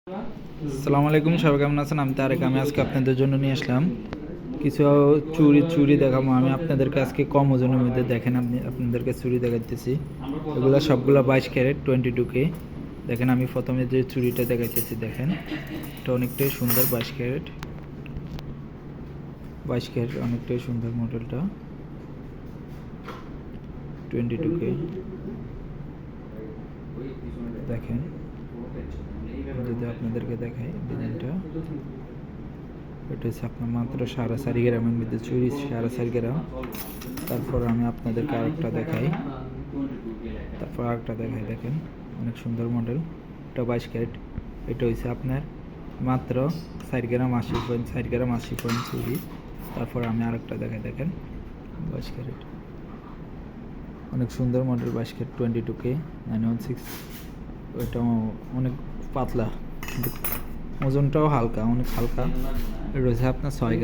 আসসালামু আলাইকুম, সবাই কেমন আছেন? আমি তারেক। আমি আজকে আপনাদের জন্য নিয়ে আসলাম কিছু চুড়ি দেখাবো। আমি আপনাদেরকে আজকে কম ওজনের মধ্যে দেখেন, আপনাদেরকে চুড়ি দেখাইতেছি। এগুলো সবগুলো 22 ক্যারেট 22K। দেখেন, আমি প্রথমে যে চুড়িটা দেখাইতেছি দেখেন, এটা অনেকটাই সুন্দর। 22 ক্যারেট অনেকটাই সুন্দর মডেলটা। 22K দেখেন, যদি আপনাদেরকে দেখাই ডিজাইনটা, এটা হচ্ছে আপনার মাত্র 4.5 গ্রামের মধ্যে চুড়ি, 4.5 গ্রাম। তারপর আমি আপনাদেরকে আরেকটা দেখাই, দেখেন অনেক সুন্দর মডেল। এটা 22 ক্যারেট, এটা হচ্ছে আপনার মাত্র 4 গ্রাম 80 পয়েন্ট চুড়ি। তারপর আমি আরেকটা দেখাই, দেখেন 22 ক্যারেট অনেক সুন্দর মডেল। 22 carat 22K 916। ওইটা অনেক পাতলা, ওজনটাও হালকা, অনেক হালকা। রয়েছে আপনার 6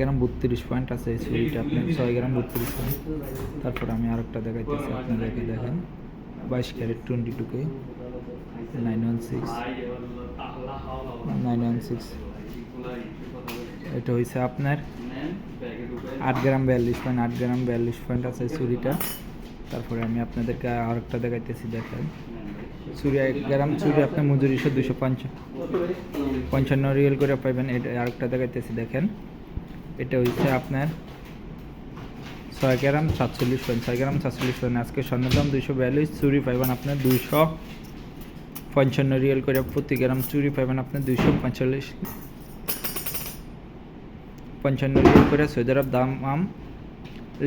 গ্রাম 32 পয়েন্ট আছে এই ছুরিটা, আপনার 6 গ্রাম 32 পয়েন্ট। তারপর আমি আরেকটা দেখাইতেছি আপনাদেরকে, দেখেন 22 ক্যারেট 22K 916। এটা হয়েছে আপনার 8 গ্রাম 42 পয়েন্ট আছে ছুরিটা। তারপরে আমি আপনাদেরকে আরেকটা দেখাইতেছি, দেখেন চুরি 1 গ্রাম চুরি আপনার মজুরি 255 রিয়েল করে পাইবেন। এটা আরেকটা দেখাইতেছি, দেখেন এটা হচ্ছে আপনার 6 গ্রাম 47 পয়েন্ট। আজকে স্বর্ণের দাম 242, চুরি পাইবেন আপনার 255 রিয়েল করে। প্রতি গ্রাম চুরি পাইবেন আপনার 255 রিয়েল করে। সৌদি আরব দাম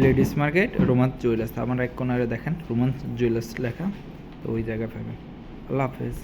লেডিস মার্কেট রোমান্স জুয়েলার্স। আমার এক কোনারে দেখেন রোমান্স জুয়েলার্স লেখা, তো ওই জায়গায় পাবেন। আল্লাহ হাফেজ।